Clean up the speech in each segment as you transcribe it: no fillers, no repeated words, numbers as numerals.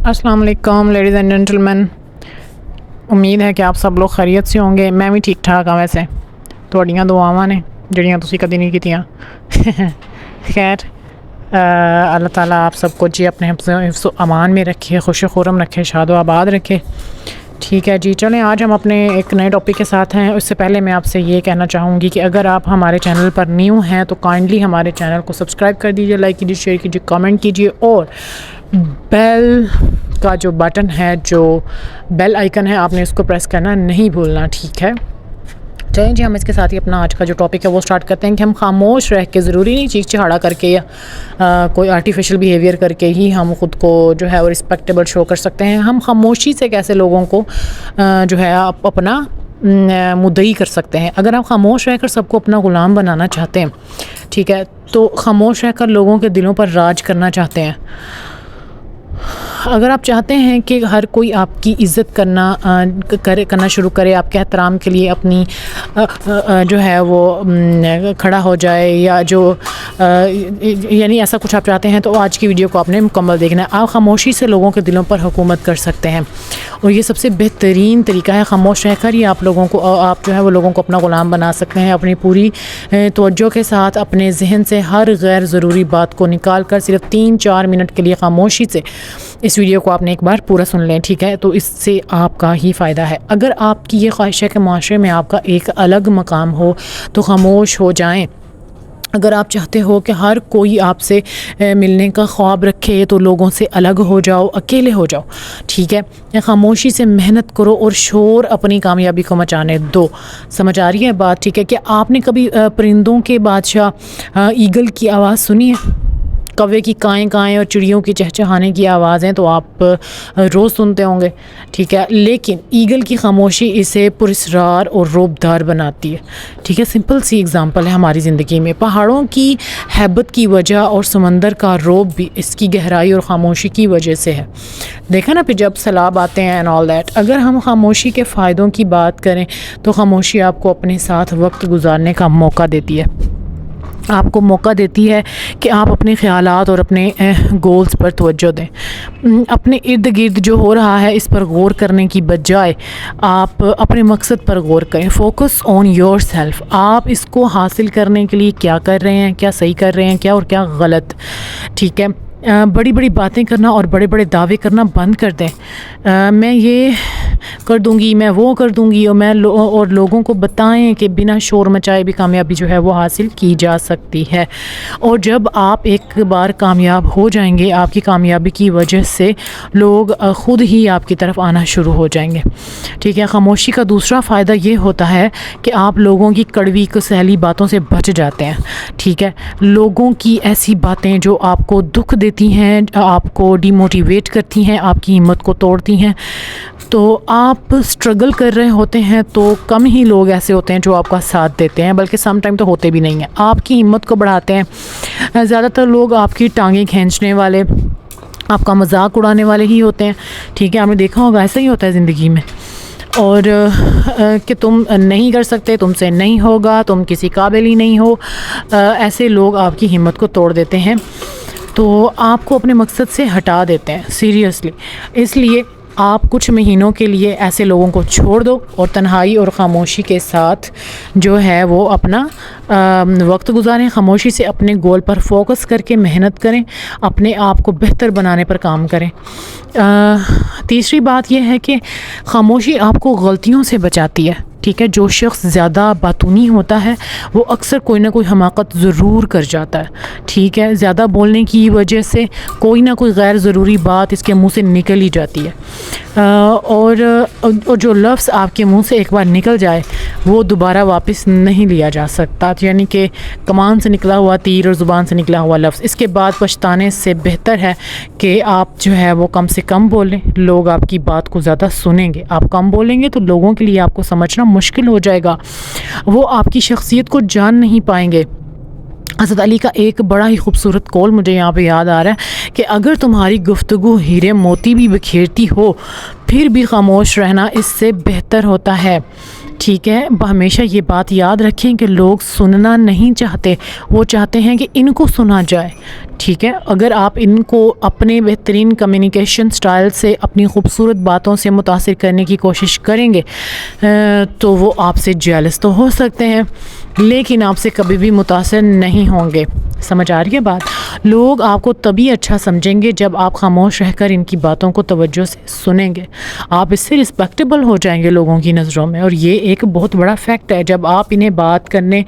अस्सलाम वालेकुम ladies and gentleman, उम्मीद है कि आप सब लोग खैरियत से होंगे। मैं भी ठीक ठाक हाँ। वैसे ਤੁਹਾਡੀਆਂ ਦੁਆਵਾਂ ਨੇ ਜਿਹੜੀਆਂ ਤੁਸੀਂ ਕਦੀ नहीं कीतियां। खैर अल्लाह ताला आप सबको जी अपने हिफ्ज़ अमान में रखे, खुश खुरम रखे, शाद व आबाद रखे। ठीक है जी, चलें आज हम अपने एक नए टॉपिक के साथ हैं। उससे पहले मैं आपसे ये कहना चाहूँगी कि अगर आप हमारे चैनल पर न्यू हैं तो काइंडली हमारे चैनल को सब्सक्राइब कर दीजिए, लाइक कीजिए, शेयर कीजिए, कमेंट कीजिए और बेल का जो बटन है, जो बेल आइकन है, आपने इसको प्रेस करना नहीं भूलना। ठीक है, चलें जी हम इसके साथ ही अपना आज का जो टॉपिक है वो स्टार्ट करते हैं कि हम खामोश रह के, ज़रूरी नहीं चीख चिहाड़ा करके या कोई आर्टिफिशियल बिहेवियर करके ही हम ख़ुद को जो है वो रिस्पेक्टेबल शो कर सकते हैं। हम खामोशी से कैसे लोगों को जो है आप अपना मुद्दई कर सकते हैं। अगर आप खामोश रहकर सबको अपना ग़ुलाम बनाना चाहते हैं, ठीक है, तो खामोश रहकर लोगों के दिलों पर राज करना चाहते हैं, अगर आप चाहते हैं कि हर कोई आपकी इज़्ज़त करना शुरू करे, आपके एहतराम के लिए अपनी जो है वो खड़ा हो जाए, या जो यानी ऐसा कुछ आप चाहते हैं, तो आज की वीडियो को आपने मुकम्मल देखना है। आप खामोशी से लोगों के दिलों पर हुकूमत कर सकते हैं और ये सबसे बेहतरीन तरीका है। खामोश रहकर ही आप लोगों को, आप जो है वो लोगों को अपना ग़ुलाम बना सकते हैं। अपनी पूरी तवज्जो के साथ अपने जहन से हर गैर ज़रूरी बात को निकाल कर सिर्फ 3-4 मिनट के लिए खामोशी से इस वीडियो को आपने एक बार पूरा सुन लें। ठीक है, तो इससे आपका ही फ़ायदा है। अगर आपकी ये ख्वाहिश है कि माशरे में आपका एक अलग मकाम हो तो खामोश हो जाएं। अगर आप चाहते हो कि हर कोई आपसे मिलने का ख्वाब रखे तो लोगों से अलग हो जाओ, अकेले हो जाओ। ठीक है, खामोशी से मेहनत करो और शोर अपनी कामयाबी को मचाने दो। समझ आ रही है बात? ठीक है, कि आपने कभी परिंदों के बादशाह ईगल की आवाज़ सुनी है? कौवे की काएँ काएँ और चिड़ियों की चहचहाने की आवाज़ें तो आप रोज़ सुनते होंगे। ठीक है, लेकिन ईगल की खामोशी इसे पुरस्रार और रोबदार बनाती है। ठीक है, सिंपल सी एग्ज़ाम्पल है हमारी ज़िंदगी में। पहाड़ों की हैबत की वजह और समंदर का रोब भी इसकी गहराई और ख़ामोशी की वजह से है। देखा ना, फिर जब सैलाब आते हैं एंड ऑल दैट। अगर हम खामोशी के फ़ायदों की बात करें तो खामोशी आपको अपने साथ वक्त गुजारने का मौका देती है, आपको मौका देती है कि आप अपने ख़यालात और अपने गोल्स पर तवज्जो दें। अपने इर्द गिर्द जो हो रहा है इस पर गौर करने की बजाय आप अपने मकसद पर गौर करें। Focus on your self. आप इसको हासिल करने के लिए क्या कर रहे हैं, क्या सही कर रहे हैं, क्या और क्या गलत। ठीक है, बड़ी बड़ी बातें करना और बड़े बड़े दावे करना बंद कर दें। मैं ये कर दूंगी, मैं वो कर दूंगी, और लोगों को बताएं कि बिना शोर मचाए भी कामयाबी जो है वो हासिल की जा सकती है। और जब आप एक बार कामयाब हो जाएंगे, आपकी कामयाबी की वजह से लोग ख़ुद ही आपकी तरफ आना शुरू हो जाएंगे। ठीक है, खामोशी का दूसरा फ़ायदा ये होता है कि आप लोगों की कड़वी कसैली बातों से बच जाते हैं। ठीक है, लोगों की ऐसी बातें जो आपको दुख देती हैं, आपको डिमोटिवेट करती हैं, आपकी हिम्मत को तोड़ती हैं, तो आप स्ट्रगल कर रहे होते हैं तो कम ही लोग ऐसे होते हैं जो आपका साथ देते हैं, बल्कि सम टाइम तो होते भी नहीं हैं, आपकी हिम्मत को बढ़ाते हैं। ज़्यादातर लोग आपकी टांगें खींचने वाले, आपका मजाक उड़ाने वाले ही होते हैं। ठीक है, आपने देखा होगा ऐसा ही होता है ज़िंदगी में। और कि तुम नहीं कर सकते, तुमसे नहीं होगा, तुम किसी काबिल ही नहीं हो, ऐसे लोग आपकी हिम्मत को तोड़ देते हैं, तो आपको अपने मकसद से हटा देते हैं सीरियसली। इसलिए आप कुछ महीनों के लिए ऐसे लोगों को छोड़ दो और तन्हाई और ख़ामोशी के साथ जो है वो अपना वक्त गुजारें। ख़ामोशी से अपने गोल पर फोकस करके मेहनत करें, अपने आप को बेहतर बनाने पर काम करें। तीसरी बात यह है कि ख़ामोशी आपको गलतियों से बचाती है। ठीक है, जो शख्स ज़्यादा बातूनी होता है वो अक्सर कोई ना कोई हमाकत ज़रूर कर जाता है। ठीक है, ज़्यादा बोलने की वजह से कोई ना कोई गैर ज़रूरी बात इसके मुंह से निकल ही जाती है, और जो लफ्ज़ आपके मुंह से एक बार निकल जाए वो दोबारा वापस नहीं लिया जा सकता। यानी कि कमान से निकला हुआ तीर और ज़ुबान से निकला हुआ लफ्ज़, इसके बाद पछताने से बेहतर है कि आप जो है वो कम से कम बोलें। लोग आपकी बात को ज़्यादा सुनेंगे, आप कम बोलेंगे तो लोगों के लिए आपको समझना मुश्किल हो जाएगा, वो आपकी शख्सियत को जान नहीं पाएंगे। हज़रत अली का एक बड़ा ही खूबसूरत कौल मुझे यहाँ पे याद आ रहा है कि अगर तुम्हारी गुफ्तगू हीरे मोती भी बिखेरती हो फिर भी खामोश रहना इससे बेहतर होता है। ٹھیک ہے، ہمیشہ یہ بات یاد رکھیں کہ لوگ سننا نہیں چاہتے، وہ چاہتے ہیں کہ ان کو سنا جائے. ٹھیک ہے، اگر آپ ان کو اپنے بہترین کمیونیکیشن سٹائل سے، اپنی خوبصورت باتوں سے متاثر کرنے کی کوشش کریں گے تو وہ آپ سے جیلس تو ہو سکتے ہیں لیکن آپ سے کبھی بھی متاثر نہیں ہوں گے. سمجھ آ رہی ہے بات؟ لوگ آپ کو تبھی اچھا سمجھیں گے جب آپ خاموش رہ کر ان کی باتوں کو توجہ سے سنیں گے. آپ اس سے رسپیکٹیبل ہو جائیں گے لوگوں کی نظروں میں، اور یہ ایک بہت بڑا فیکٹ ہے. جب آپ انہیں بات کرنے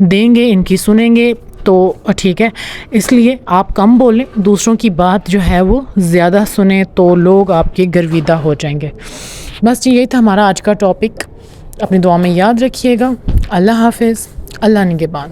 دیں گے، ان کی سنیں گے تو ٹھیک ہے، اس لیے آپ کم بولیں، دوسروں کی بات جو ہے وہ زیادہ سنیں تو لوگ آپ کے گرویدہ ہو جائیں گے. بس یہی تھا ہمارا آج کا ٹاپک. اپنی دعا میں یاد رکھیے گا. اللہ حافظ. اللہ نگہبان.